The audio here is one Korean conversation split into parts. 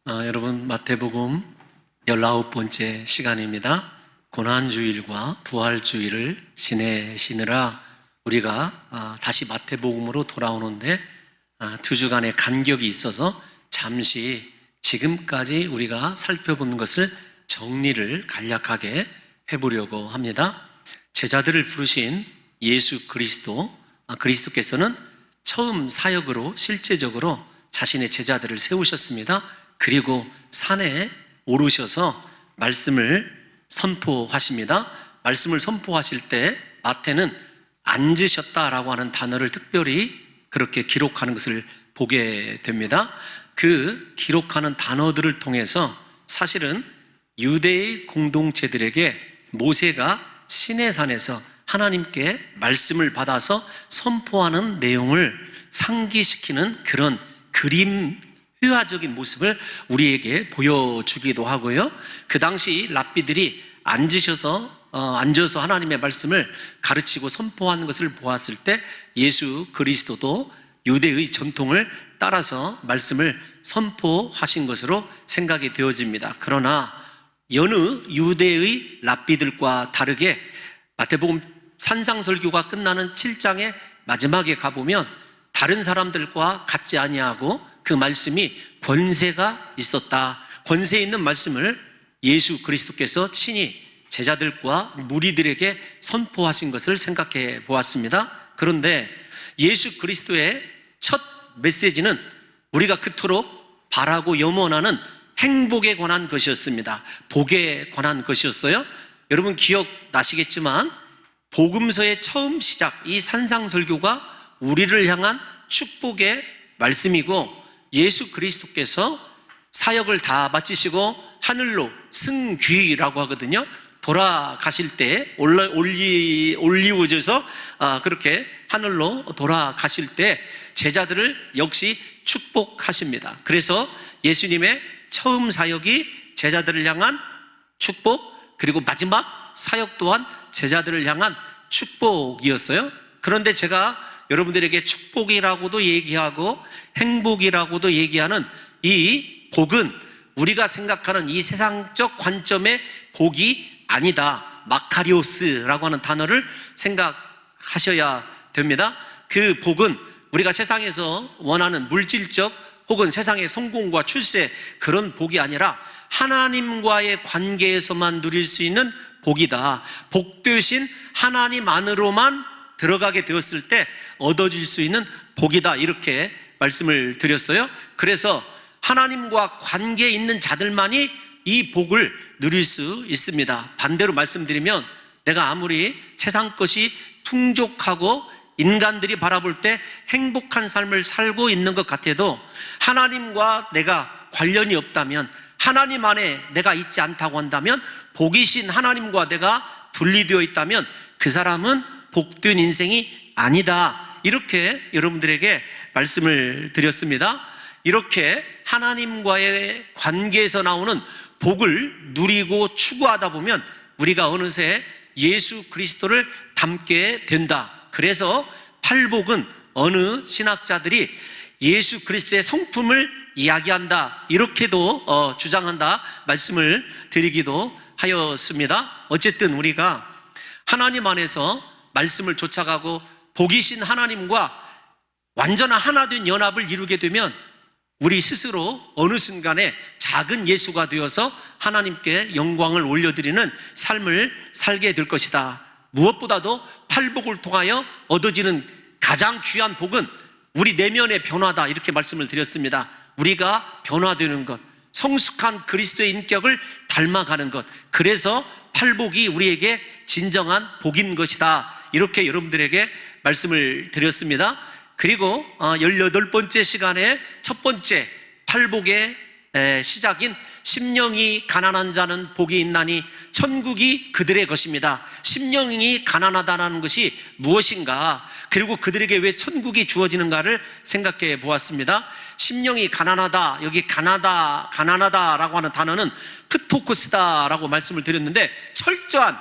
여러분, 마태복음 19번째 시간입니다. 고난주일과 부활주일을 지내시느라 우리가 다시 마태복음으로 돌아오는데 두 주간의 간격이 있어서 잠시 지금까지 우리가 살펴본 것을 정리를 간략하게 해보려고 합니다. 제자들을 부르신 예수 그리스도께서는 처음 사역으로 실제적으로 자신의 제자들을 세우셨습니다. 그리고 산에 오르셔서 말씀을 선포하십니다. 말씀을 선포하실 때 마태는 앉으셨다라고 하는 단어를 특별히 그렇게 기록하는 것을 보게 됩니다. 그 기록하는 단어들을 통해서 사실은 유대의 공동체들에게 모세가 시내산에서 하나님께 말씀을 받아서 선포하는 내용을 상기시키는 그런 그림 회화적인 모습을 우리에게 보여주기도 하고요. 그 당시 랍비들이 앉아서 하나님의 말씀을 가르치고 선포하는 것을 보았을 때 예수 그리스도도 유대의 전통을 따라서 말씀을 선포하신 것으로 생각이 되어집니다. 그러나 여느 유대의 랍비들과 다르게 마태복음 산상설교가 끝나는 7장의 마지막에 가보면 다른 사람들과 같지 아니하고 그 말씀이 권세가 있었다. 권세 있는 말씀을 예수 그리스도께서 친히 제자들과 무리들에게 선포하신 것을 생각해 보았습니다. 그런데 예수 그리스도의 첫 메시지는 우리가 그토록 바라고 염원하는 행복에 관한 것이었습니다. 복에 관한 것이었어요. 여러분 기억나시겠지만 복음서의 처음 시작, 이 산상설교가 우리를 향한 축복의 말씀이고 예수 그리스도께서 사역을 다 마치시고 하늘로 승귀라고 하거든요. 돌아가실 때 올리워져서 그렇게 하늘로 돌아가실 때 제자들을 역시 축복하십니다. 그래서 예수님의 처음 사역이 제자들을 향한 축복, 그리고 마지막 사역 또한 제자들을 향한 축복이었어요. 그런데 제가 여러분들에게 축복이라고도 얘기하고 행복이라고도 얘기하는 이 복은 우리가 생각하는 이 세상적 관점의 복이 아니다. 마카리오스라고 하는 단어를 생각하셔야 됩니다. 그 복은 우리가 세상에서 원하는 물질적 혹은 세상의 성공과 출세, 그런 복이 아니라 하나님과의 관계에서만 누릴 수 있는 복이다. 복되신 하나님 안으로만 들어가게 되었을 때 얻어질 수 있는 복이다, 이렇게 말씀을 드렸어요. 그래서 하나님과 관계 있는 자들만이 이 복을 누릴 수 있습니다. 반대로 말씀드리면 내가 아무리 세상 것이 풍족하고 인간들이 바라볼 때 행복한 삶을 살고 있는 것 같아도 하나님과 내가 관련이 없다면, 하나님 안에 내가 있지 않다고 한다면, 복이신 하나님과 내가 분리되어 있다면 그 사람은 복된 인생이 아니다, 이렇게 여러분들에게 말씀을 드렸습니다. 이렇게 하나님과의 관계에서 나오는 복을 누리고 추구하다 보면 우리가 어느새 예수 그리스도를 닮게 된다. 그래서 팔복은 어느 신학자들이 예수 그리스도의 성품을 이야기한다, 이렇게도 주장한다 말씀을 드리기도 하였습니다. 어쨌든 우리가 하나님 안에서 말씀을 쫓아가고 복이신 하나님과 완전한 하나된 연합을 이루게 되면 우리 스스로 어느 순간에 작은 예수가 되어서 하나님께 영광을 올려드리는 삶을 살게 될 것이다. 무엇보다도 팔복을 통하여 얻어지는 가장 귀한 복은 우리 내면의 변화다, 이렇게 말씀을 드렸습니다. 우리가 변화되는 것, 성숙한 그리스도의 인격을 닮아가는 것, 그래서 팔복이 우리에게 진정한 복인 것이다, 이렇게 여러분들에게 말씀을 드렸습니다. 그리고 18번째 시간에 첫 번째 팔복의 시작인 심령이 가난한 자는 복이 있나니 천국이 그들의 것입니다. 심령이 가난하다는 것이 무엇인가, 그리고 그들에게 왜 천국이 주어지는가를 생각해 보았습니다. 심령이 가난하다, 여기 가난하다라고 하는 단어는 프토코스다라고 말씀을 드렸는데 철저한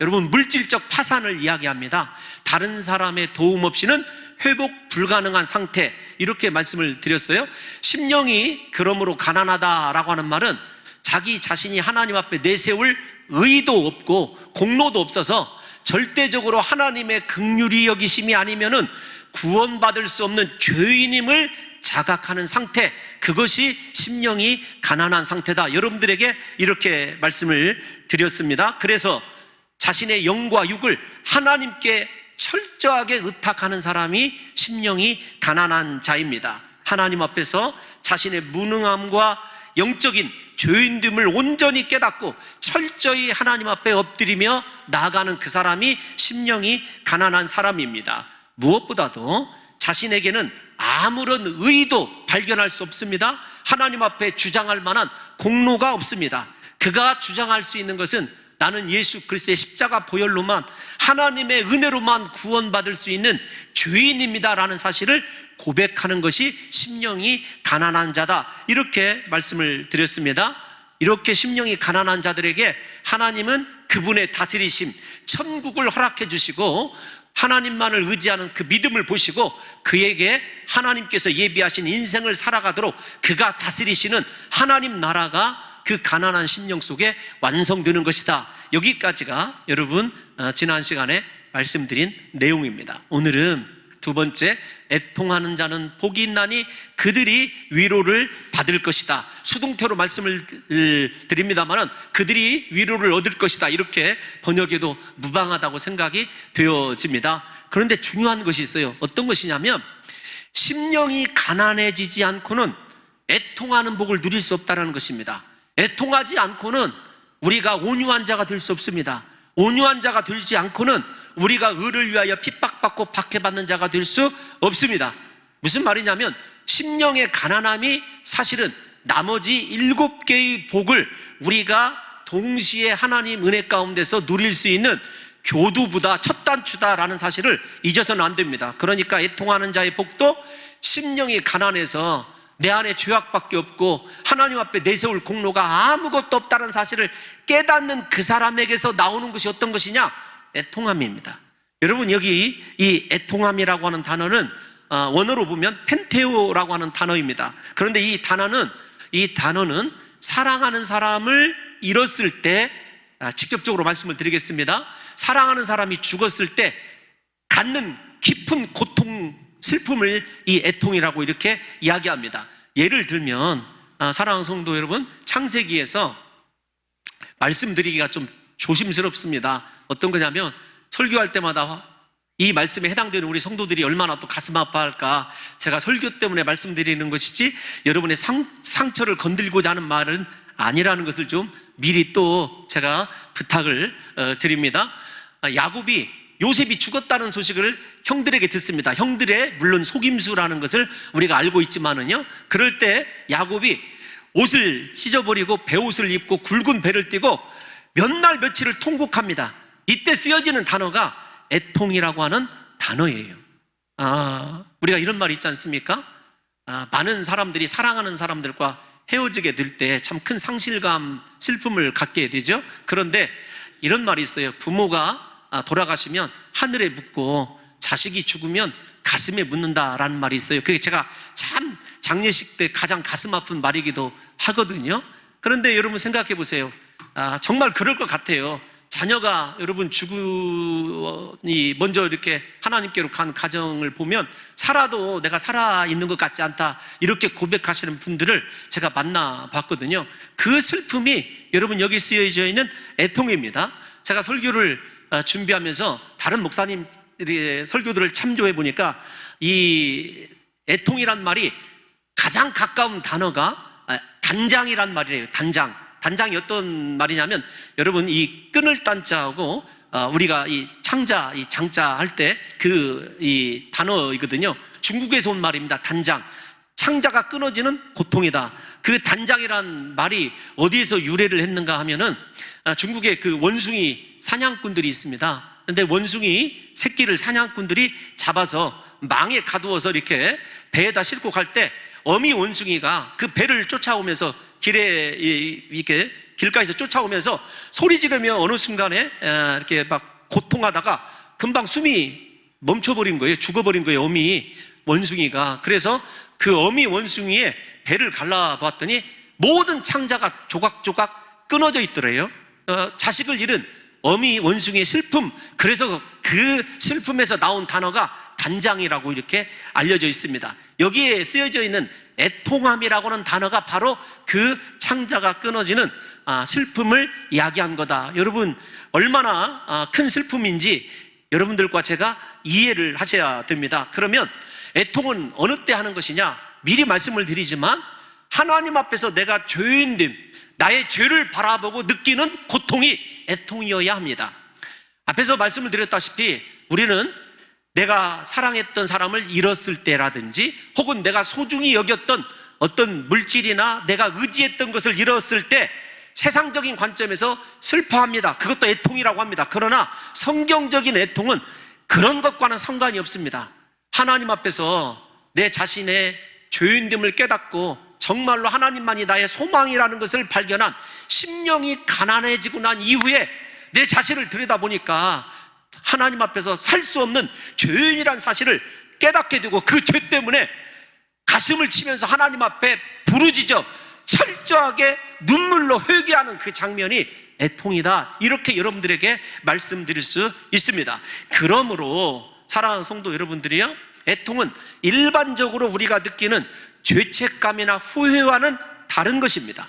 여러분 물질적 파산을 이야기합니다. 다른 사람의 도움 없이는 회복 불가능한 상태, 이렇게 말씀을 드렸어요. 심령이 그러므로 가난하다라고 하는 말은 자기 자신이 하나님 앞에 내세울 의도 없고 공로도 없어서 절대적으로 하나님의 긍휼히 여기심이 아니면은 구원받을 수 없는 죄인임을 자각하는 상태, 그것이 심령이 가난한 상태다. 여러분들에게 이렇게 말씀을 드렸습니다. 그래서 자신의 영과 육을 하나님께 철저하게 의탁하는 사람이 심령이 가난한 자입니다. 하나님 앞에서 자신의 무능함과 영적인 죄인됨을 온전히 깨닫고 철저히 하나님 앞에 엎드리며 나아가는 그 사람이 심령이 가난한 사람입니다. 무엇보다도 자신에게는 아무런 의도 발견할 수 없습니다. 하나님 앞에 주장할 만한 공로가 없습니다. 그가 주장할 수 있는 것은 나는 예수 그리스도의 십자가 보혈로만, 하나님의 은혜로만 구원받을 수 있는 죄인입니다라는 사실을 고백하는 것이 심령이 가난한 자다, 이렇게 말씀을 드렸습니다. 이렇게 심령이 가난한 자들에게 하나님은 그분의 다스리심, 천국을 허락해 주시고 하나님만을 의지하는 그 믿음을 보시고 그에게 하나님께서 예비하신 인생을 살아가도록 그가 다스리시는 하나님 나라가 그 가난한 심령 속에 완성되는 것이다. 여기까지가 여러분 지난 시간에 말씀드린 내용입니다. 오늘은 두 번째, 애통하는 자는 복이 있나니 그들이 위로를 받을 것이다. 수동태로 말씀을 드립니다만 그들이 위로를 얻을 것이다, 이렇게 번역해도 무방하다고 생각이 되어집니다. 그런데 중요한 것이 있어요. 어떤 것이냐면 심령이 가난해지지 않고는 애통하는 복을 누릴 수 없다는 것입니다. 애통하지 않고는 우리가 온유한 자가 될 수 없습니다. 온유한 자가 되지 않고는 우리가 의를 위하여 핍박받고 박해받는 자가 될 수 없습니다. 무슨 말이냐면 심령의 가난함이 사실은 나머지 7개의 복을 우리가 동시에 하나님 은혜 가운데서 누릴 수 있는 교두보다 첫 단추다라는 사실을 잊어서는 안 됩니다. 그러니까 애통하는 자의 복도 심령이 가난해서 내 안에 죄악밖에 없고 하나님 앞에 내세울 공로가 아무것도 없다는 사실을 깨닫는 그 사람에게서 나오는 것이 어떤 것이냐? 애통함입니다. 여러분, 여기 이 애통함이라고 하는 단어는 원어로 보면 펜테오라고 하는 단어입니다. 그런데 이 단어는 사랑하는 사람을 잃었을 때, 직접적으로 말씀을 드리겠습니다. 사랑하는 사람이 죽었을 때 갖는 깊은 고통, 슬픔을 이 애통이라고 이렇게 이야기합니다. 예를 들면 사랑하는 성도 여러분, 창세기에서 말씀드리기가 좀 조심스럽습니다. 어떤 거냐면 설교할 때마다 이 말씀에 해당되는 우리 성도들이 얼마나 또 가슴 아파할까, 제가 설교 때문에 말씀드리는 것이지 여러분의 상처를 건들고자 하는 말은 아니라는 것을 좀 미리 또 제가 부탁을 드립니다. 야곱이 요셉이 죽었다는 소식을 형들에게 듣습니다. 형들의 물론 속임수라는 것을 우리가 알고 있지만은요, 그럴 때 야곱이 옷을 찢어버리고 베옷을 입고 굵은 배를 띠고 몇 날 며칠을 통곡합니다. 이때 쓰여지는 단어가 애통이라고 하는 단어예요. 우리가 이런 말이 있지 않습니까? 많은 사람들이 사랑하는 사람들과 헤어지게 될 때 참 큰 상실감, 슬픔을 갖게 되죠. 그런데 이런 말이 있어요. 부모가 돌아가시면 하늘에 묻고 자식이 죽으면 가슴에 묻는다라는 말이 있어요. 그게 제가 참 장례식 때 가장 가슴 아픈 말이기도 하거든요. 그런데 여러분 생각해 보세요. 정말 그럴 것 같아요. 자녀가 여러분 죽으니 먼저 이렇게 하나님께로 간 가정을 보면 살아도 내가 살아있는 것 같지 않다, 이렇게 고백하시는 분들을 제가 만나봤거든요. 그 슬픔이 여러분 여기 쓰여져 있는 애통입니다. 제가 설교를 준비하면서 다른 목사님들의 설교들을 참조해 보니까 이 애통이란 말이 가장 가까운 단어가 단장이란 말이에요. 단장이 어떤 말이냐면 여러분 이 끈을 딴자하고 우리가 이 창자, 이 장자 할 때 이 단어이거든요. 중국에서 온 말입니다. 단장. 창자가 끊어지는 고통이다. 그 단장이란 말이 어디에서 유래를 했는가 하면은 중국에 그 원숭이 사냥꾼들이 있습니다. 그런데 원숭이 새끼를 사냥꾼들이 잡아서 망에 가두어서 이렇게 배에다 싣고 갈 때 어미 원숭이가 그 배를 쫓아오면서 길에 이렇게 길가에서 쫓아오면서 소리 지르며 어느 순간에 이렇게 막 고통하다가 금방 숨이 멈춰버린 거예요. 죽어버린 거예요. 어미 원숭이가. 그래서 그 어미 원숭이의 배를 갈라봤더니 모든 창자가 조각조각 끊어져 있더래요. 자식을 잃은 어미 원숭이의 슬픔, 그래서 그 슬픔에서 나온 단어가 단장이라고 이렇게 알려져 있습니다. 여기에 쓰여져 있는 애통함이라고 하는 단어가 바로 그 창자가 끊어지는 슬픔을 이야기한 거다. 여러분, 얼마나 큰 슬픔인지 여러분들과 제가 이해를 하셔야 됩니다. 그러면 애통은 어느 때 하는 것이냐? 미리 말씀을 드리지만 하나님 앞에서 내가 죄인됨, 나의 죄를 바라보고 느끼는 고통이 애통이어야 합니다. 앞에서 말씀을 드렸다시피 우리는 내가 사랑했던 사람을 잃었을 때라든지 혹은 내가 소중히 여겼던 어떤 물질이나 내가 의지했던 것을 잃었을 때 세상적인 관점에서 슬퍼합니다. 그것도 애통이라고 합니다. 그러나 성경적인 애통은 그런 것과는 상관이 없습니다. 하나님 앞에서 내 자신의 죄인됨을 깨닫고 정말로 하나님만이 나의 소망이라는 것을 발견한 심령이 가난해지고 난 이후에 내 자신을 들여다보니까 하나님 앞에서 살 수 없는 죄인이란 사실을 깨닫게 되고 그 죄 때문에 가슴을 치면서 하나님 앞에 부르짖어 철저하게 눈물로 회개하는 그 장면이 애통이다. 이렇게 여러분들에게 말씀드릴 수 있습니다. 그러므로 사랑하는 성도 여러분들이요, 애통은 일반적으로 우리가 느끼는 죄책감이나 후회와는 다른 것입니다.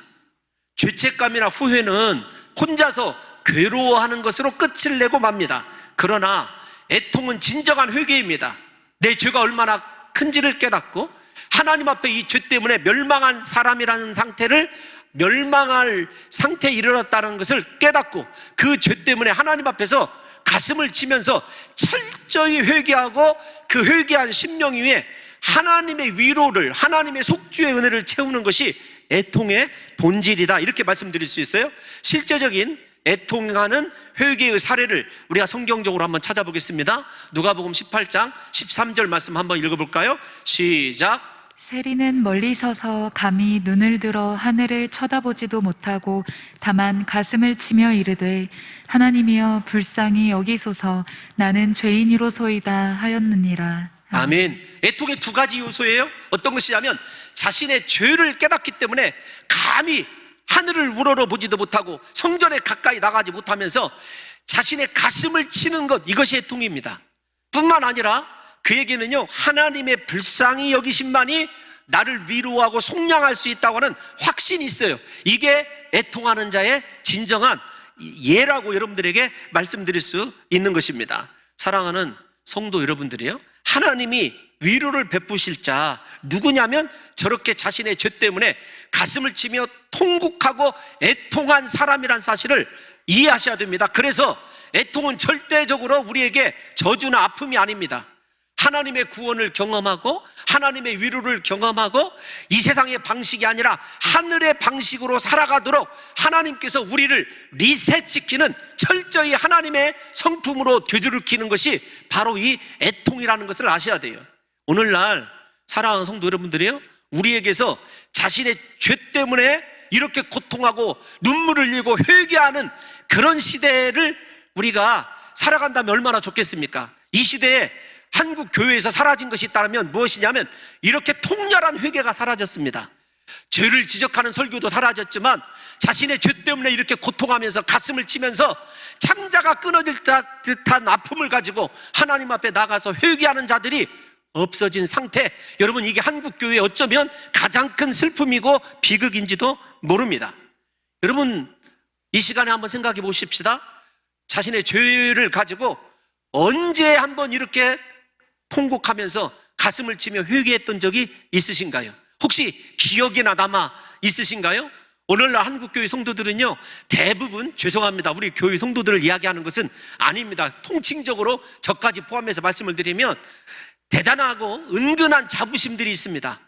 죄책감이나 후회는 혼자서 괴로워하는 것으로 끝을 내고 맙니다. 그러나 애통은 진정한 회개입니다. 내 죄가 얼마나 큰지를 깨닫고 하나님 앞에 이 죄 때문에 멸망한 사람이라는 상태를 멸망할 상태에 이르렀다는 것을 깨닫고 그 죄 때문에 하나님 앞에서 가슴을 치면서 철저히 회개하고 그 회개한 심령 위에 하나님의 위로를, 하나님의 속죄의 은혜를 채우는 것이 애통의 본질이다. 이렇게 말씀드릴 수 있어요. 실제적인 애통하는 회개의 사례를 우리가 성경적으로 한번 찾아보겠습니다. 누가복음 18장 13절 말씀 한번 읽어볼까요? 시작. 세리는 멀리 서서 감히 눈을 들어 하늘을 쳐다보지도 못하고 다만 가슴을 치며 이르되 하나님이여 불쌍히 여기소서 나는 죄인이로소이다 하였느니라. 아멘. 애통의 두 가지 요소예요. 어떤 것이냐면 자신의 죄를 깨닫기 때문에 감히 하늘을 우러러보지도 못하고 성전에 가까이 나가지 못하면서 자신의 가슴을 치는 것, 이것이 애통입니다. 뿐만 아니라 그에게는요, 하나님의 불쌍히 여기심만이 나를 위로하고 속량할 수 있다고 하는 확신이 있어요. 이게 애통하는 자의 진정한 예라고 여러분들에게 말씀드릴 수 있는 것입니다. 사랑하는 성도 여러분들이요, 하나님이 위로를 베푸실 자 누구냐면 저렇게 자신의 죄 때문에 가슴을 치며 통곡하고 애통한 사람이란 사실을 이해하셔야 됩니다. 그래서 애통은 절대적으로 우리에게 저주나 아픔이 아닙니다. 하나님의 구원을 경험하고 하나님의 위로를 경험하고 이 세상의 방식이 아니라 하늘의 방식으로 살아가도록 하나님께서 우리를 리셋시키는 철저히 하나님의 성품으로 되돌이키는 것이 바로 이 애통이라는 것을 아셔야 돼요. 오늘날 사랑하는 성도 여러분들이요, 우리에게서 자신의 죄 때문에 이렇게 고통하고 눈물을 흘리고 회개하는 그런 시대를 우리가 살아간다면 얼마나 좋겠습니까? 이 시대에 한국 교회에서 사라진 것이 있다면 무엇이냐면 이렇게 통렬한 회개가 사라졌습니다. 죄를 지적하는 설교도 사라졌지만 자신의 죄 때문에 이렇게 고통하면서 가슴을 치면서 창자가 끊어질 듯한 아픔을 가지고 하나님 앞에 나가서 회개하는 자들이 없어진 상태. 여러분, 이게 한국 교회의 어쩌면 가장 큰 슬픔이고 비극인지도 모릅니다. 여러분, 이 시간에 한번 생각해 보십시다. 자신의 죄를 가지고 언제 한번 이렇게 통곡하면서 가슴을 치며 회개했던 적이 있으신가요? 혹시 기억이나 남아 있으신가요? 오늘날 한국교회 성도들은요, 대부분, 죄송합니다, 우리 교회 성도들을 이야기하는 것은 아닙니다. 통칭적으로 저까지 포함해서 말씀을 드리면 대단하고 은근한 자부심들이 있습니다.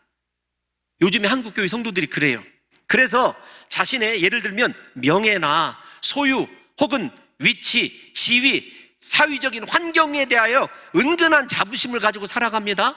요즘에 한국교회 성도들이 그래요. 그래서 자신의, 예를 들면 명예나 소유 혹은 위치, 지위, 사회적인 환경에 대하여 은근한 자부심을 가지고 살아갑니다.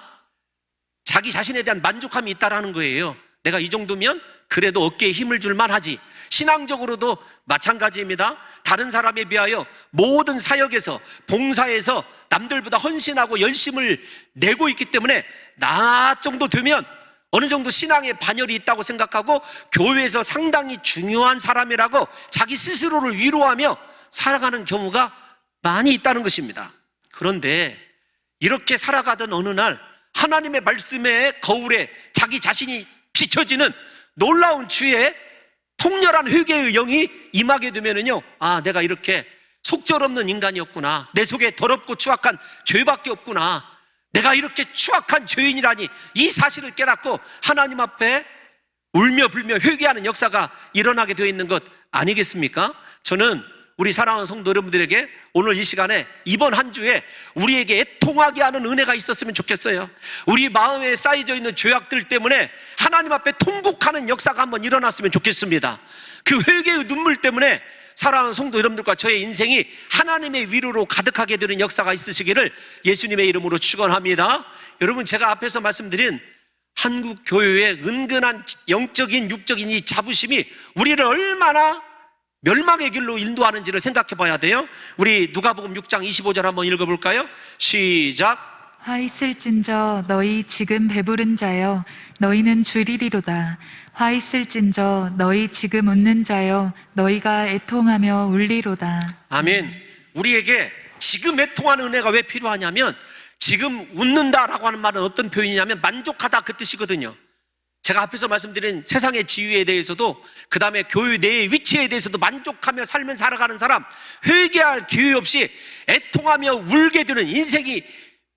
자기 자신에 대한 만족함이 있다라는 거예요. 내가 이 정도면 그래도 어깨에 힘을 줄 만하지. 신앙적으로도 마찬가지입니다. 다른 사람에 비하여 모든 사역에서, 봉사에서 남들보다 헌신하고 열심을 내고 있기 때문에 나 정도 되면 어느 정도 신앙의 반열이 있다고 생각하고 교회에서 상당히 중요한 사람이라고 자기 스스로를 위로하며 살아가는 경우가 많이 있다는 것입니다. 그런데 이렇게 살아가던 어느 날 하나님의 말씀의 거울에 자기 자신이 비춰지는 놀라운 주의 통렬한 회개의 영이 임하게 되면은요, 아, 내가 이렇게 속절없는 인간이었구나. 내 속에 더럽고 추악한 죄밖에 없구나. 내가 이렇게 추악한 죄인이라니, 이 사실을 깨닫고 하나님 앞에 울며 불며 회개하는 역사가 일어나게 되어 있는 것 아니겠습니까? 저는 우리 사랑하는 성도 여러분들에게 오늘 이 시간에 이번 한 주에 우리에게 애통하게 하는 은혜가 있었으면 좋겠어요. 우리 마음에 쌓여져 있는 죄악들 때문에 하나님 앞에 통곡하는 역사가 한번 일어났으면 좋겠습니다. 그 회개의 눈물 때문에 사랑하는 성도 여러분들과 저의 인생이 하나님의 위로로 가득하게 되는 역사가 있으시기를 예수님의 이름으로 축원합니다. 여러분, 제가 앞에서 말씀드린 한국 교회의 은근한 영적인 육적인 이 자부심이 우리를 얼마나 멸망의 길로 인도하는지를 생각해 봐야 돼요. 우리 누가복음 6장 25절 한번 읽어볼까요? 시작. 화 있을진저 너희 지금 배부른 자여 너희는 줄이리로다. 화 있을진저 너희 지금 웃는 자여 너희가 애통하며 울리로다. 아멘. 우리에게 지금 애통하는 은혜가 왜 필요하냐면, 지금 웃는다라고 하는 말은 어떤 표현이냐면 만족하다 그 뜻이거든요. 제가 앞에서 말씀드린 세상의 지위에 대해서도, 그 다음에 교회 내의 위치에 대해서도 만족하며 살면 살아가는 사람, 회개할 기회 없이 애통하며 울게 되는 인생이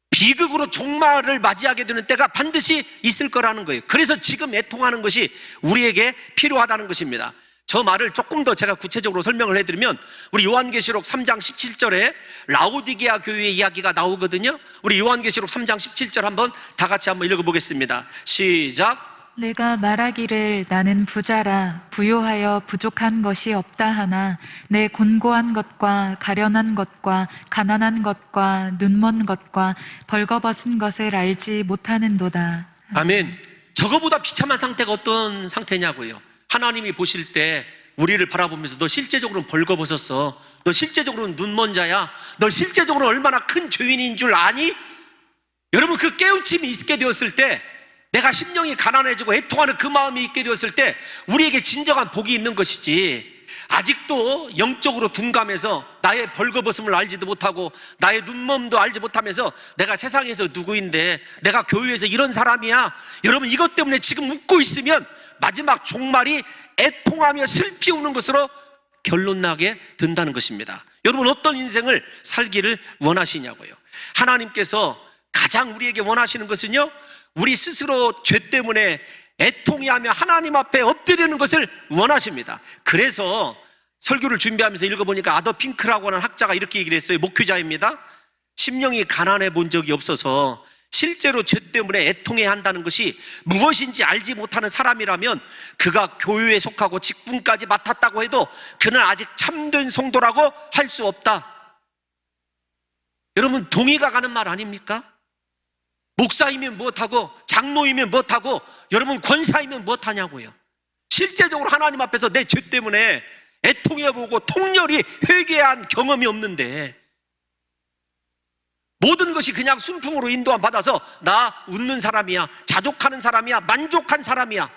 비극으로 종말을 맞이하게 되는 때가 반드시 있을 거라는 거예요. 그래서 지금 애통하는 것이 우리에게 필요하다는 것입니다. 저 말을 조금 더 제가 구체적으로 설명을 해드리면, 우리 요한계시록 3장 17절에 라오디게아 교회의 이야기가 나오거든요. 우리 요한계시록 3장 17절 한번 다 같이 한번 읽어보겠습니다. 시작. 내가 말하기를 나는 부자라 부요하여 부족한 것이 없다 하나 내 곤고한 것과 가련한 것과 가난한 것과 눈먼 것과 벌거벗은 것을 알지 못하는도다. 아멘. 저거보다 비참한 상태가 어떤 상태냐고요. 하나님이 보실 때 우리를 바라보면서 너 실제적으로는 벌거벗었어, 너 실제적으로는 눈먼 자야, 너 실제적으로 얼마나 큰 죄인인 줄 아니? 여러분, 그 깨우침이 있게 되었을 때, 내가 심령이 가난해지고 애통하는 그 마음이 있게 되었을 때 우리에게 진정한 복이 있는 것이지, 아직도 영적으로 둔감해서 나의 벌거벗음을 알지도 못하고 나의 눈먼도 알지 못하면서 내가 세상에서 누구인데, 내가 교회에서 이런 사람이야, 여러분, 이것 때문에 지금 웃고 있으면 마지막 종말이 애통하며 슬피 우는 것으로 결론나게 된다는 것입니다. 여러분, 어떤 인생을 살기를 원하시냐고요. 하나님께서 가장 우리에게 원하시는 것은요, 우리 스스로 죄 때문에 애통해하며 하나님 앞에 엎드리는 것을 원하십니다. 그래서 설교를 준비하면서 읽어보니까 아더 핑크라고 하는 학자가 이렇게 얘기를 했어요. 목회자입니다. 심령이 가난해 본 적이 없어서 실제로 죄 때문에 애통해야 한다는 것이 무엇인지 알지 못하는 사람이라면 그가 교회에 속하고 직분까지 맡았다고 해도 그는 아직 참된 성도라고 할 수 없다. 여러분, 동의가 가는 말 아닙니까? 목사이면 무엇하고 장로이면 무엇하고 여러분 권사이면 무엇하냐고요. 실제적으로 하나님 앞에서 내 죄 때문에 애통해보고 통렬히 회개한 경험이 없는데, 모든 것이 그냥 순풍으로 인도함 받아서 나 웃는 사람이야, 자족하는 사람이야, 만족한 사람이야.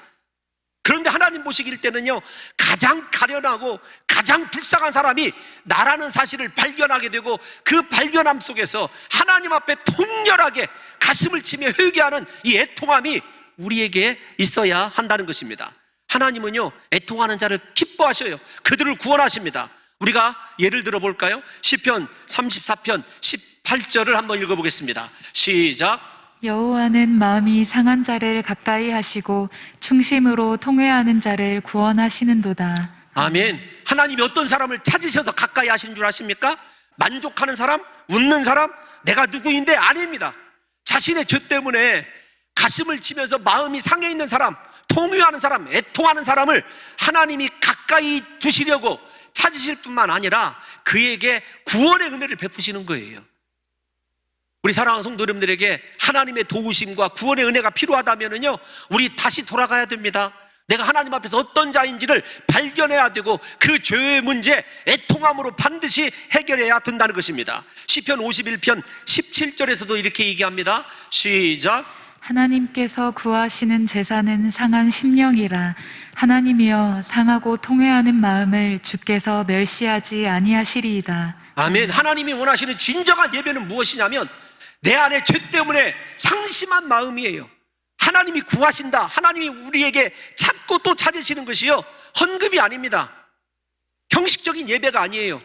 그런데 하나님 보시길 때는요, 가장 가련하고 가장 불쌍한 사람이 나라는 사실을 발견하게 되고, 그 발견함 속에서 하나님 앞에 통렬하게 가슴을 치며 회개하는 이 애통함이 우리에게 있어야 한다는 것입니다. 하나님은요, 애통하는 자를 기뻐하셔요. 그들을 구원하십니다. 우리가 예를 들어 볼까요? 시편 34편 18절을 한번 읽어보겠습니다. 시작. 여호와는 마음이 상한 자를 가까이 하시고 충심으로 통회하는 자를 구원하시는도다. 아멘. 하나님이 어떤 사람을 찾으셔서 가까이 하시는 줄 아십니까? 만족하는 사람? 웃는 사람? 내가 누구인데? 아닙니다. 자신의 죄 때문에 가슴을 치면서 마음이 상해 있는 사람, 통회하는 사람, 애통하는 사람을 하나님이 가까이 두시려고 찾으실 뿐만 아니라 그에게 구원의 은혜를 베푸시는 거예요. 우리 사랑하는 성도 여러분들에게 하나님의 도우심과 구원의 은혜가 필요하다면요, 우리 다시 돌아가야 됩니다. 내가 하나님 앞에서 어떤 자인지를 발견해야 되고 그 죄의 문제 애통함으로 반드시 해결해야 된다는 것입니다. 시편 51편 17절에서도 이렇게 얘기합니다. 시작. 하나님께서 구하시는 제사는 상한 심령이라. 하나님이여 상하고 통회하는 마음을 주께서 멸시하지 아니하시리이다. 아멘. 하나님이 원하시는 진정한 예배는 무엇이냐면 내 안에 죄 때문에 상심한 마음이에요. 하나님이 구하신다. 하나님이 우리에게 찾고 또 찾으시는 것이요, 헌금이 아닙니다. 형식적인 예배가 아니에요.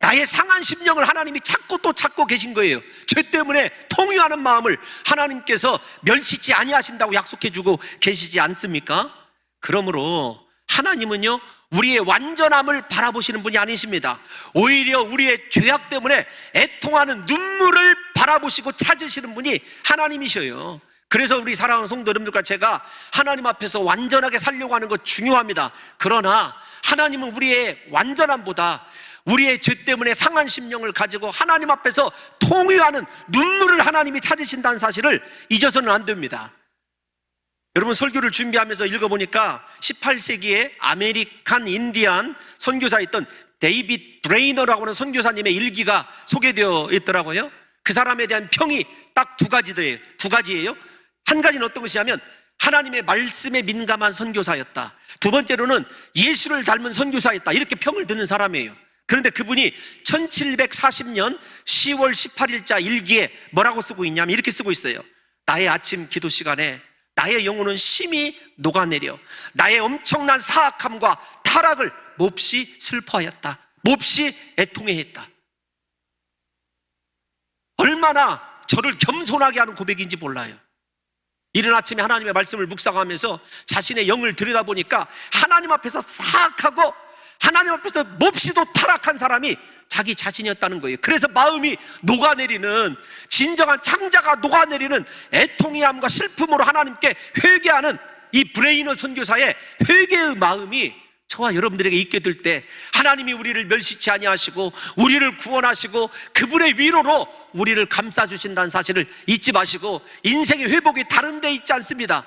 나의 상한 심령을 하나님이 찾고 또 찾고 계신 거예요. 죄 때문에 통유하는 마음을 하나님께서 멸시치 아니하신다고 약속해주고 계시지 않습니까? 그러므로 하나님은요, 우리의 완전함을 바라보시는 분이 아니십니다. 오히려 우리의 죄악 때문에 애통하는 눈물을 바라보시고 찾으시는 분이 하나님이셔요. 그래서 우리 사랑하는 성도 여러분들과 제가 하나님 앞에서 완전하게 살려고 하는 것 중요합니다. 그러나 하나님은 우리의 완전함보다 우리의 죄 때문에 상한 심령을 가지고 하나님 앞에서 통회하는 눈물을 하나님이 찾으신다는 사실을 잊어서는 안 됩니다. 여러분, 설교를 준비하면서 읽어보니까 18세기에 아메리칸 인디안 선교사였던 데이빗 브레이너라고 하는 선교사님의 일기가 소개되어 있더라고요. 그 사람에 대한 평이 딱 두 가지예요. 한 가지는 어떤 것이냐면 하나님의 말씀에 민감한 선교사였다. 두 번째로는 예수를 닮은 선교사였다. 이렇게 평을 듣는 사람이에요. 그런데 그분이 1740년 10월 18일자 일기에 뭐라고 쓰고 있냐면 이렇게 쓰고 있어요. 나의 아침 기도 시간에 나의 영혼은 심히 녹아내려 나의 엄청난 사악함과 타락을 몹시 슬퍼하였다. 몹시 애통해했다. 얼마나 저를 겸손하게 하는 고백인지 몰라요. 이른 아침에 하나님의 말씀을 묵상하면서 자신의 영을 들여다보니까 하나님 앞에서 사악하고 하나님 앞에서 몹시도 타락한 사람이 자기 자신이었다는 거예요. 그래서 마음이 녹아내리는, 진정한 창자가 녹아내리는 애통이함과 슬픔으로 하나님께 회개하는 이 브레이너 선교사의 회개의 마음이 저와 여러분들에게 있게 될 때 하나님이 우리를 멸시치 아니하시고 우리를 구원하시고 그분의 위로로 우리를 감싸주신다는 사실을 잊지 마시고, 인생의 회복이 다른 데 있지 않습니다.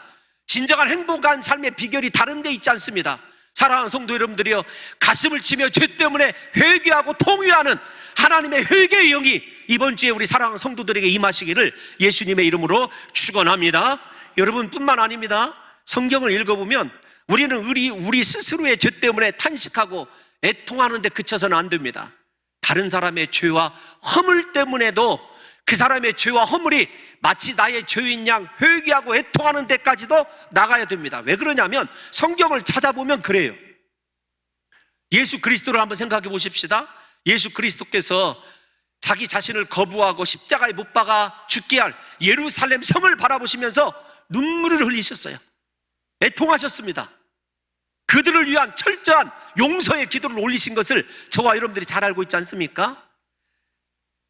진정한 행복한 삶의 비결이 다른 데 있지 않습니다. 사랑하는 성도 여러분들이여, 가슴을 치며 죄 때문에 회개하고 통회하는 하나님의 회개의 영이 이번 주에 우리 사랑하는 성도들에게 임하시기를 예수님의 이름으로 축원합니다. 여러분뿐만 아닙니다. 성경을 읽어보면 우리는 우리 스스로의 죄 때문에 탄식하고 애통하는 데 그쳐서는 안 됩니다. 다른 사람의 죄와 허물 때문에도 그 사람의 죄와 허물이 마치 나의 죄인 양 회개하고 애통하는 데까지도 나가야 됩니다. 왜 그러냐면 성경을 찾아보면 그래요. 예수 그리스도를 한번 생각해 보십시다. 예수 그리스도께서 자기 자신을 거부하고 십자가에 못 박아 죽게 할 예루살렘 성을 바라보시면서 눈물을 흘리셨어요. 애통하셨습니다. 그들을 위한 철저한 용서의 기도를 올리신 것을 저와 여러분들이 잘 알고 있지 않습니까?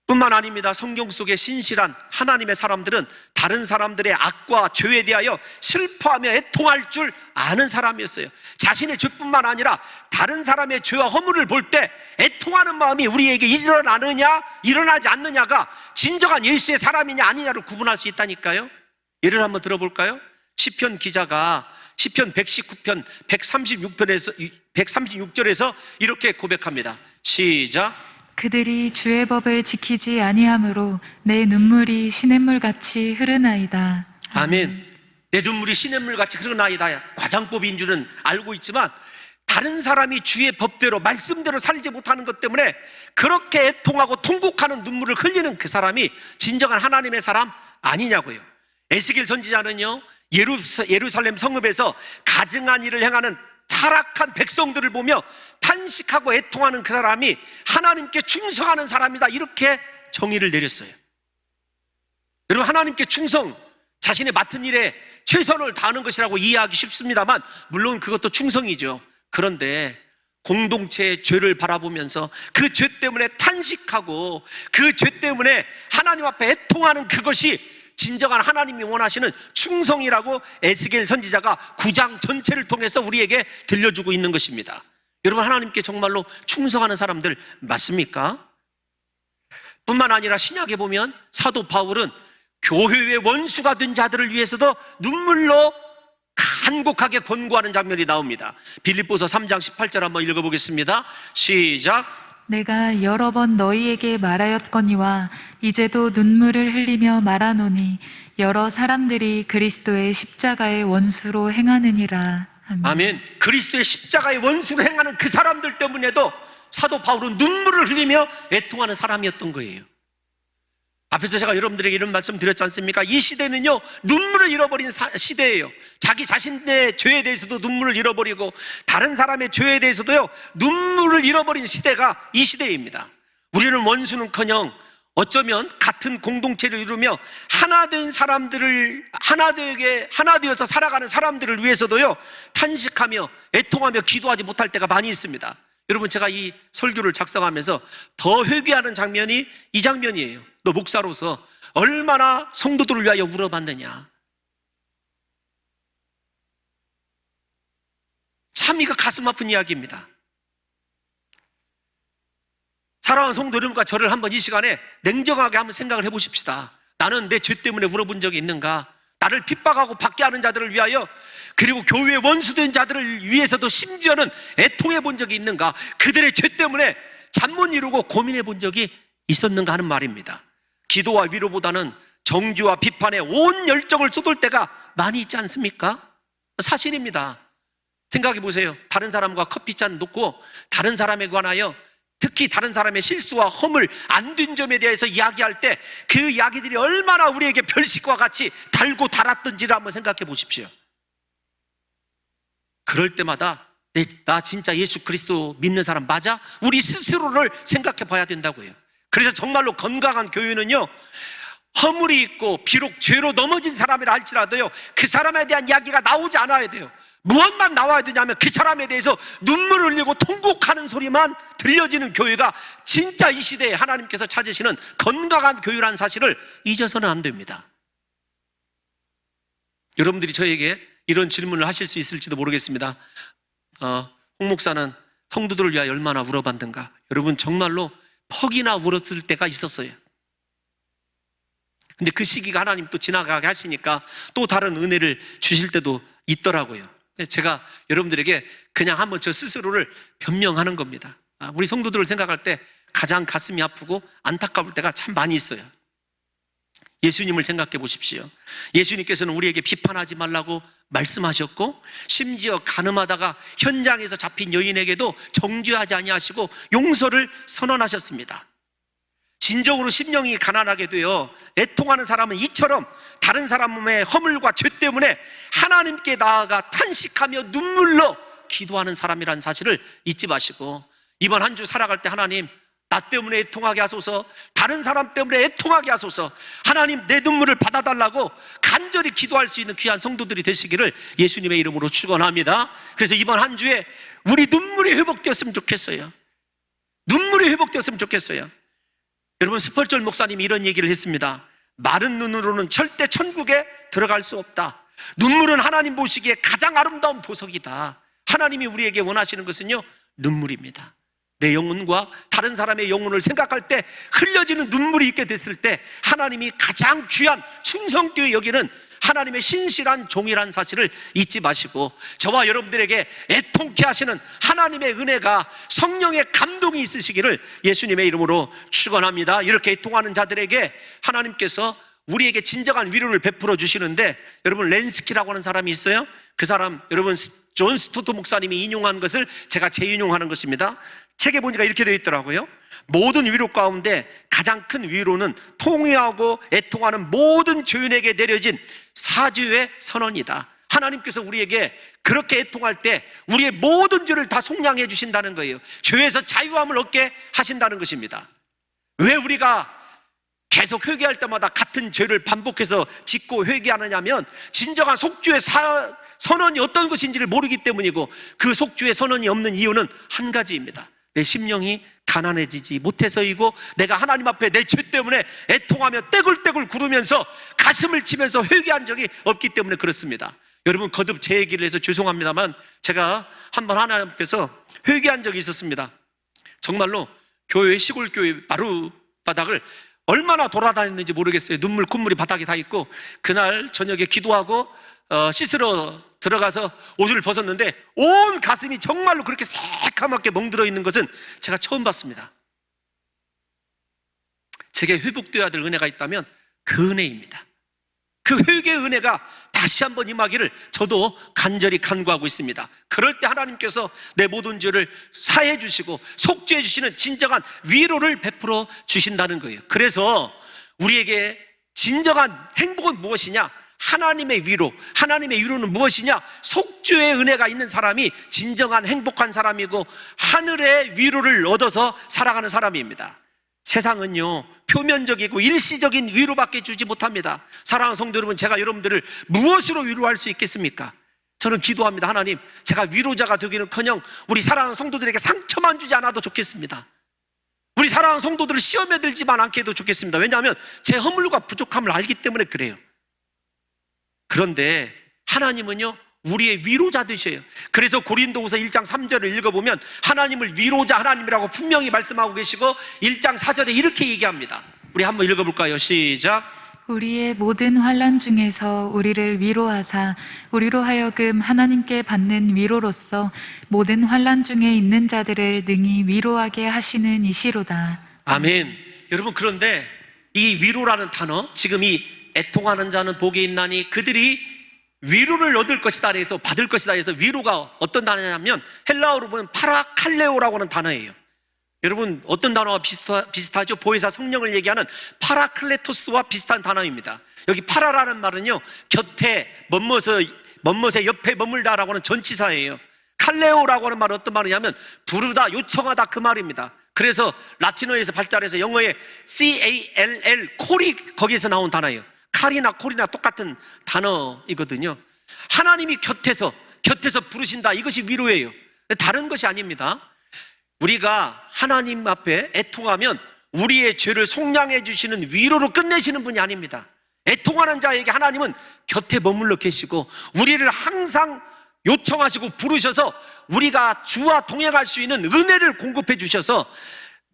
뿐만 아닙니다. 성경 속의 신실한 하나님의 사람들은 다른 사람들의 악과 죄에 대하여 슬퍼하며 애통할 줄 아는 사람이었어요. 자신의 죄뿐만 아니라 다른 사람의 죄와 허물을 볼 때 애통하는 마음이 우리에게 일어나느냐 일어나지 않느냐가 진정한 예수의 사람이냐 아니냐를 구분할 수 있다니까요. 예를 한번 들어볼까요? 시편 기자가 시편 119편 136절에서 이렇게 고백합니다. 시작. 그들이 주의 법을 지키지 아니하므로 내 눈물이 시냇물같이 흐르나이다. 아멘. 내 눈물이 시냇물같이 흐르나이다. 과장법인 줄은 알고 있지만 다른 사람이 주의 법대로 말씀대로 살지 못하는 것 때문에 그렇게 애통하고 통곡하는 눈물을 흘리는 그 사람이 진정한 하나님의 사람 아니냐고요. 에스겔 선지자는요, 예루살렘 성읍에서 가증한 일을 행하는 타락한 백성들을 보며 탄식하고 애통하는 그 사람이 하나님께 충성하는 사람이다, 이렇게 정의를 내렸어요. 여러분, 하나님께 충성, 자신의 맡은 일에 최선을 다하는 것이라고 이해하기 쉽습니다만 물론 그것도 충성이죠. 그런데 공동체의 죄를 바라보면서 그 죄 때문에 탄식하고 그 죄 때문에 하나님 앞에 애통하는 그것이 진정한 하나님이 원하시는 충성이라고 에스겔 선지자가 9장 전체를 통해서 우리에게 들려주고 있는 것입니다. 여러분, 하나님께 정말로 충성하는 사람들 맞습니까? 뿐만 아니라 신약에 보면 사도 바울은 교회의 원수가 된 자들을 위해서도 눈물로 간곡하게 권고하는 장면이 나옵니다. 빌립보서 3장 18절 한번 읽어보겠습니다. 시작. 내가 여러 번 너희에게 말하였거니와 이제도 눈물을 흘리며 말하노니 여러 사람들이 그리스도의 십자가의 원수로 행하느니라. 아멘. 아멘. 그리스도의 십자가의 원수로 행하는 그 사람들 때문에도 사도 바울은 눈물을 흘리며 애통하는 사람이었던 거예요. 앞에서 제가 여러분들에게 이런 말씀 드렸지 않습니까? 이 시대는요, 눈물을 잃어버린 시대예요. 자기 자신의 죄에 대해서도 눈물을 잃어버리고 다른 사람의 죄에 대해서도요, 눈물을 잃어버린 시대가 이 시대입니다. 우리는 원수는커녕 어쩌면 같은 공동체를 이루며 하나 된 사람들을 하나 되어서 살아가는 사람들을 위해서도요, 탄식하며 애통하며 기도하지 못할 때가 많이 있습니다. 여러분, 제가 이 설교를 작성하면서 더 회개하는 장면이 이 장면이에요. 너 목사로서 얼마나 성도들을 위하여 울어봤느냐. 참 이거 가슴 아픈 이야기입니다. 사랑하는 성도 여러분과 저를 한번 이 시간에 냉정하게 한번 생각을 해보십시다. 나는 내 죄 때문에 울어본 적이 있는가? 나를 핍박하고 받게 하는 자들을 위하여, 그리고 교회의 원수된 자들을 위해서도 심지어는 애통해 본 적이 있는가? 그들의 죄 때문에 잠 못 이루고 고민해 본 적이 있었는가 하는 말입니다. 기도와 위로보다는 정죄와 비판에 온 열정을 쏟을 때가 많이 있지 않습니까? 사실입니다. 생각해 보세요. 다른 사람과 커피잔 놓고 다른 사람에 관하여, 특히 다른 사람의 실수와 허물, 안 된 점에 대해서 이야기할 때 그 이야기들이 얼마나 우리에게 별식과 같이 달고 달았던지를 한번 생각해 보십시오. 그럴 때마다 나 진짜 예수 그리스도 믿는 사람 맞아? 우리 스스로를 생각해 봐야 된다고요. 그래서 정말로 건강한 교회는요, 허물이 있고 비록 죄로 넘어진 사람이라 할지라도요, 그 사람에 대한 이야기가 나오지 않아야 돼요. 무엇만 나와야 되냐면 그 사람에 대해서 눈물을 흘리고 통곡하는 소리만 들려지는 교회가 진짜 이 시대에 하나님께서 찾으시는 건강한 교회라는 사실을 잊어서는 안 됩니다. 여러분들이 저에게 이런 질문을 하실 수 있을지도 모르겠습니다. 홍 목사는 성도들을 위하여 얼마나 울어봤는가? 여러분, 정말로 퍽이나 울었을 때가 있었어요. 근데 그 시기가 하나님 또 지나가게 하시니까 또 다른 은혜를 주실 때도 있더라고요. 제가 여러분들에게 그냥 한번 저 스스로를 변명하는 겁니다. 우리 성도들을 생각할 때 가장 가슴이 아프고 안타까울 때가 참 많이 있어요. 예수님을 생각해 보십시오. 예수님께서는 우리에게 비판하지 말라고 말씀하셨고, 심지어 가늠하다가 현장에서 잡힌 여인에게도 정죄하지 아니하시고 용서를 선언하셨습니다. 진정으로 심령이 가난하게 되어 애통하는 사람은 이처럼 다른 사람의 허물과 죄 때문에 하나님께 나아가 탄식하며 눈물로 기도하는 사람이라는 사실을 잊지 마시고, 이번 한 주 살아갈 때 하나님, 나 때문에 애통하게 하소서, 다른 사람 때문에 애통하게 하소서, 하나님 내 눈물을 받아달라고 간절히 기도할 수 있는 귀한 성도들이 되시기를 예수님의 이름으로 축원합니다. 그래서 이번 한 주에 우리 눈물이 회복되었으면 좋겠어요. 눈물이 회복되었으면 좋겠어요. 여러분, 스펄전 목사님이 이런 얘기를 했습니다. 마른 눈으로는 절대 천국에 들어갈 수 없다. 눈물은 하나님 보시기에 가장 아름다운 보석이다. 하나님이 우리에게 원하시는 것은요, 눈물입니다. 내 영혼과 다른 사람의 영혼을 생각할 때 흘려지는 눈물이 있게 됐을 때 하나님이 가장 귀한 충성되어 여기는 하나님의 신실한 종이라는 사실을 잊지 마시고, 저와 여러분들에게 애통케 하시는 하나님의 은혜가, 성령의 감동이 있으시기를 예수님의 이름으로 축원합니다. 이렇게 애통하는 자들에게 하나님께서 우리에게 진정한 위로를 베풀어 주시는데, 여러분, 렌스키라고 하는 사람이 있어요. 그 사람, 여러분, 존 스토트 목사님이 인용한 것을 제가 재인용하는 것입니다. 책에 보니까 이렇게 되어 있더라고요. 모든 위로 가운데 가장 큰 위로는 통회하고 애통하는 모든 죄인에게 내려진 사죄의 선언이다. 하나님께서 우리에게 그렇게 애통할 때 우리의 모든 죄를 다 속량해 주신다는 거예요. 죄에서 자유함을 얻게 하신다는 것입니다. 왜 우리가 계속 회개할 때마다 같은 죄를 반복해서 짓고 회개하느냐면, 진정한 속죄의 선언이 어떤 것인지를 모르기 때문이고, 그 속죄의 선언이 없는 이유는 한 가지입니다. 내 심령이 가난해지지 못해서이고, 내가 하나님 앞에 내 죄 때문에 애통하며 떼굴떼굴 구르면서 가슴을 치면서 회개한 적이 없기 때문에 그렇습니다. 여러분, 거듭 제 얘기를 해서 죄송합니다만, 제가 한번 하나님께서 회개한 적이 있었습니다. 정말로 교회, 시골교회 마루바닥을 얼마나 돌아다녔는지 모르겠어요. 눈물 콧물이 바닥에 다 있고, 그날 저녁에 기도하고 씻으러 들어가서 옷을 벗었는데 온 가슴이 정말로 그렇게 새카맣게 멍들어 있는 것은 제가 처음 봤습니다. 제게 회복되어야 될 은혜가 있다면 그 은혜입니다. 그 회개의 은혜가 다시 한번 임하기를 저도 간절히 간구하고 있습니다. 그럴 때 하나님께서 내 모든 죄를 사해 주시고 속죄해 주시는 진정한 위로를 베풀어 주신다는 거예요. 그래서 우리에게 진정한 행복은 무엇이냐? 하나님의 위로. 하나님의 위로는 무엇이냐? 속죄의 은혜가 있는 사람이 진정한 행복한 사람이고 하늘의 위로를 얻어서 살아가는 사람입니다. 세상은요, 표면적이고 일시적인 위로밖에 주지 못합니다. 사랑하는 성도 여러분, 제가 여러분들을 무엇으로 위로할 수 있겠습니까? 저는 기도합니다. 하나님, 제가 위로자가 되기는커녕 우리 사랑하는 성도들에게 상처만 주지 않아도 좋겠습니다. 우리 사랑하는 성도들을 시험에 들지만 않게 해도 좋겠습니다. 왜냐하면 제 허물과 부족함을 알기 때문에 그래요. 그런데 하나님은요, 우리의 위로자 되셔요. 그래서 고린도후서 1장 3절을 읽어보면 하나님을 위로자 하나님이라고 분명히 말씀하고 계시고 1장 4절에 이렇게 얘기합니다. 우리 한번 읽어볼까요? 시작. 우리의 모든 환난 중에서 우리를 위로하사 우리로 하여금 하나님께 받는 위로로서 모든 환난 중에 있는 자들을 능히 위로하게 하시는 이시로다. 아멘. 여러분, 그런데 이 위로라는 단어, 지금 이 애통하는 자는 복이 있나니 그들이 위로를 얻을 것이다 해서 받을 것이다 해서 위로가 어떤 단어냐면 헬라어로 보면 파라칼레오라고 하는 단어예요. 여러분, 어떤 단어와 비슷하죠? 보혜사 성령을 얘기하는 파라클레토스와 비슷한 단어입니다. 여기 파라라는 말은요, 곁에 멋멋의 옆에 머물다라고 하는 전치사예요. 칼레오라고 하는 말은 어떤 말이냐면 부르다, 요청하다 그 말입니다. 그래서 라틴어에서 발달해서 영어의 CALL, 콜이 거기에서 나온 단어예요. 칼이나 콜이나 똑같은 단어이거든요. 하나님이 곁에서 부르신다, 이것이 위로예요. 다른 것이 아닙니다. 우리가 하나님 앞에 애통하면 우리의 죄를 속량해 주시는 위로로 끝내시는 분이 아닙니다. 애통하는 자에게 하나님은 곁에 머물러 계시고 우리를 항상 요청하시고 부르셔서 우리가 주와 동행할 수 있는 은혜를 공급해 주셔서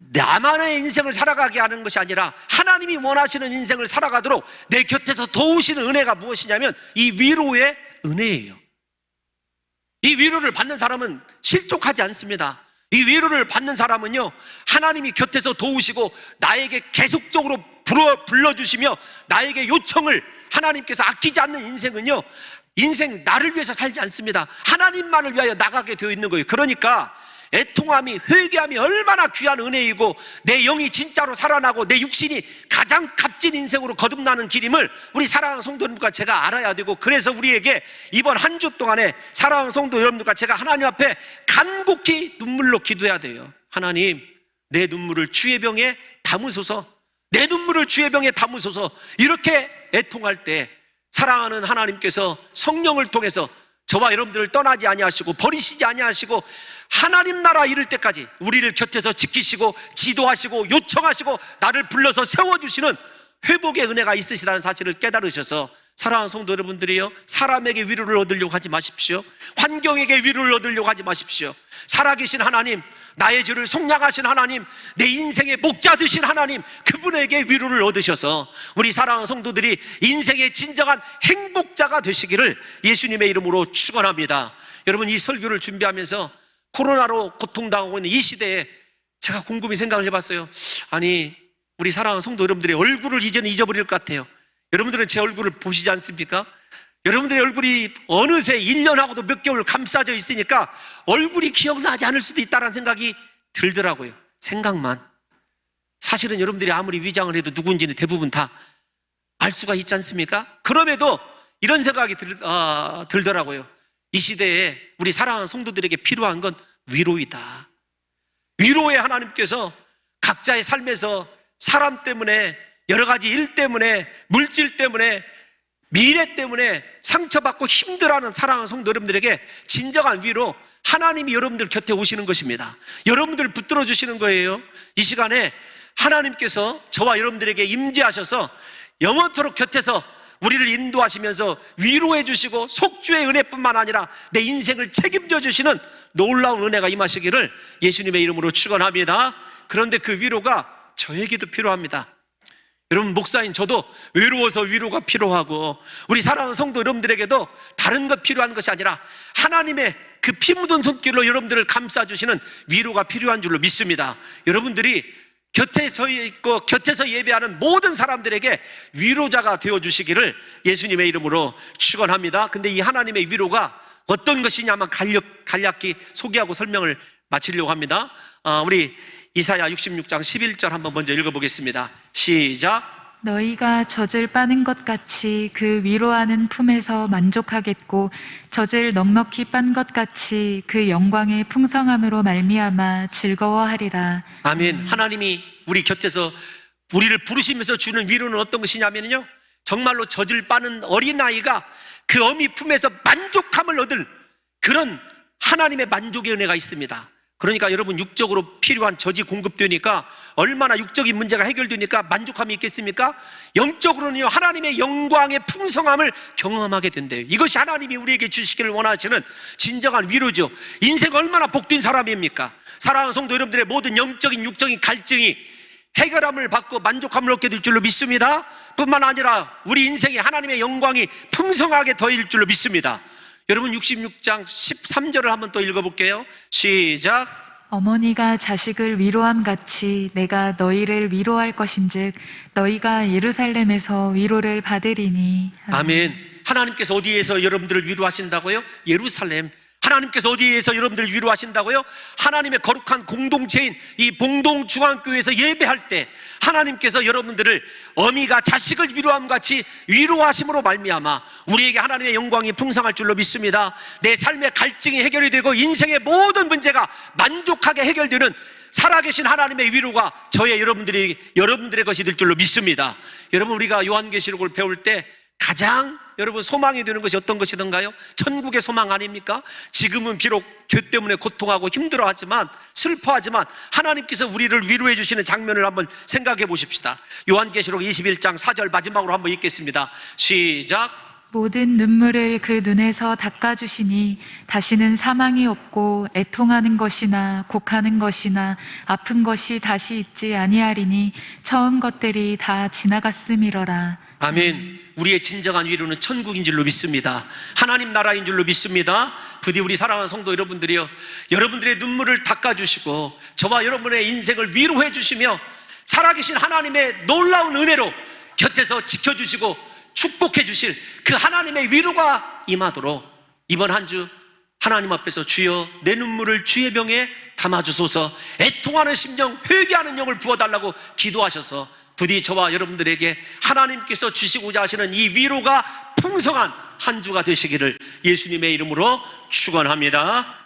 나만의 인생을 살아가게 하는 것이 아니라 하나님이 원하시는 인생을 살아가도록 내 곁에서 도우시는 은혜가 무엇이냐면 이 위로의 은혜예요. 이 위로를 받는 사람은 실족하지 않습니다. 이 위로를 받는 사람은요, 하나님이 곁에서 도우시고 나에게 계속적으로 불러주시며 나에게 요청을 하나님께서 아끼지 않는 인생은요, 인생 나를 위해서 살지 않습니다. 하나님만을 위하여 나가게 되어 있는 거예요. 그러니까 애통함이, 회개함이 얼마나 귀한 은혜이고 내 영이 진짜로 살아나고 내 육신이 가장 값진 인생으로 거듭나는 길임을 우리 사랑하는 성도 여러분과 제가 알아야 되고, 그래서 우리에게 이번 한 주 동안에 사랑하는 성도 여러분과 제가 하나님 앞에 간곡히 눈물로 기도해야 돼요. 하나님, 내 눈물을 주의 병에 담으소서. 내 눈물을 주의 병에 담으소서. 이렇게 애통할 때 사랑하는 하나님께서 성령을 통해서 저와 여러분들을 떠나지 아니하시고 버리시지 아니하시고 하나님 나라 이룰 때까지 우리를 곁에서 지키시고 지도하시고 요청하시고 나를 불러서 세워주시는 회복의 은혜가 있으시다는 사실을 깨달으셔서 사랑하는 성도 여러분들이요, 사람에게 위로를 얻으려고 하지 마십시오. 환경에게 위로를 얻으려고 하지 마십시오. 살아계신 하나님, 나의 죄를 속량하신 하나님, 내 인생의 목자 되신 하나님, 그분에게 위로를 얻으셔서 우리 사랑하는 성도들이 인생의 진정한 행복자가 되시기를 예수님의 이름으로 축원합니다. 여러분, 이 설교를 준비하면서 코로나로 고통당하고 있는 이 시대에 제가 곰곰이 생각을 해봤어요. 아니, 우리 사랑하는 성도 여러분들의 얼굴을 이제는 잊어버릴 것 같아요. 여러분들은 제 얼굴을 보시지 않습니까? 여러분들의 얼굴이 어느새 1년하고도 몇 개월 감싸져 있으니까 얼굴이 기억나지 않을 수도 있다는 생각이 들더라고요. 생각만. 사실은 여러분들이 아무리 위장을 해도 누군지는 대부분 다 알 수가 있지 않습니까? 그럼에도 이런 생각이 들더라고요. 이 시대에 우리 사랑하는 성도들에게 필요한 건 위로이다. 위로의 하나님께서 각자의 삶에서 사람 때문에, 여러 가지 일 때문에, 물질 때문에, 미래 때문에 상처받고 힘들어하는 사랑하는 성도 여러분들에게 진정한 위로, 하나님이 여러분들 곁에 오시는 것입니다. 여러분들을 붙들어 주시는 거예요. 이 시간에 하나님께서 저와 여러분들에게 임재하셔서 영원토록 곁에서 우리를 인도하시면서 위로해 주시고 속죄의 은혜뿐만 아니라 내 인생을 책임져 주시는 놀라운 은혜가 임하시기를 예수님의 이름으로 축원합니다. 그런데 그 위로가 저에게도 필요합니다. 여러분, 목사인 저도 외로워서 위로가 필요하고, 우리 사랑하는 성도 여러분들에게도 다른 것 필요한 것이 아니라 하나님의 그 피 묻은 손길로 여러분들을 감싸주시는 위로가 필요한 줄로 믿습니다. 여러분들이 곁에 서 있고 곁에서 예배하는 모든 사람들에게 위로자가 되어주시기를 예수님의 이름으로 축원합니다. 근데 이 하나님의 위로가 어떤 것이냐면 간략히 소개하고 설명을 마치려고 합니다. 우리 이사야 66장 11절 한번 먼저 읽어보겠습니다. 시작. 너희가 젖을 빠는 것 같이 그 위로하는 품에서 만족하겠고 젖을 넉넉히 빤 것 같이 그 영광의 풍성함으로 말미암아 즐거워하리라. 아멘. 하나님이 우리 곁에서 우리를 부르시면서 주는 위로는 어떤 것이냐면요, 정말로 젖을 빠는 어린아이가 그 어미 품에서 만족함을 얻을 그런 하나님의 만족의 은혜가 있습니다. 그러니까 여러분, 육적으로 필요한 젖이 공급되니까 얼마나 육적인 문제가 해결되니까 만족함이 있겠습니까? 영적으로는요, 하나님의 영광의 풍성함을 경험하게 된대요. 이것이 하나님이 우리에게 주시기를 원하시는 진정한 위로죠. 인생 얼마나 복된 사람입니까? 사랑하는 성도 여러분들의 모든 영적인 육적인 갈증이 해결함을 받고 만족함을 얻게 될 줄로 믿습니다. 뿐만 아니라 우리 인생에 하나님의 영광이 풍성하게 더해질 줄로 믿습니다. 여러분, 66장 13절을 한번 또 읽어볼게요. 시작. 어머니가 자식을 위로함 같이 내가 너희를 위로할 것인즉 너희가 예루살렘에서 위로를 받으리니. 아멘. 하나님께서 어디에서 여러분들을 위로하신다고요? 예루살렘. 하나님께서 어디에서 여러분들을 위로하신다고요? 하나님의 거룩한 공동체인 이 봉동중앙교회에서 예배할 때 하나님께서 여러분들을 어미가 자식을 위로함 같이 위로하심으로 말미암아 우리에게 하나님의 영광이 풍성할 줄로 믿습니다. 내 삶의 갈증이 해결이 되고 인생의 모든 문제가 만족하게 해결되는 살아계신 하나님의 위로가 저의 여러분들의 것이 될 줄로 믿습니다. 여러분, 우리가 요한계시록을 배울 때 가장 여러분 소망이 되는 것이 어떤 것이던가요? 천국의 소망 아닙니까? 지금은 비록 죄 때문에 고통하고 힘들어하지만 슬퍼하지만 하나님께서 우리를 위로해 주시는 장면을 한번 생각해 보십시다. 요한계시록 21장 4절 마지막으로 한번 읽겠습니다. 시작. 모든 눈물을 그 눈에서 닦아주시니 다시는 사망이 없고 애통하는 것이나 곡하는 것이나 아픈 것이 다시 있지 아니하리니 처음 것들이 다 지나갔음이러라. 아멘. 우리의 진정한 위로는 천국인 줄로 믿습니다. 하나님 나라인 줄로 믿습니다. 부디 우리 사랑하는 성도 여러분들이요, 여러분들의 눈물을 닦아주시고 저와 여러분의 인생을 위로해 주시며 살아계신 하나님의 놀라운 은혜로 곁에서 지켜주시고 축복해 주실 그 하나님의 위로가 임하도록 이번 한 주 하나님 앞에서 주여 내 눈물을 주의 병에 담아주소서, 애통하는 심령, 회개하는 영을 부어달라고 기도하셔서 부디 저와 여러분들에게 하나님께서 주시고자 하시는 이 위로가 풍성한 한 주가 되시기를 예수님의 이름으로 축원합니다.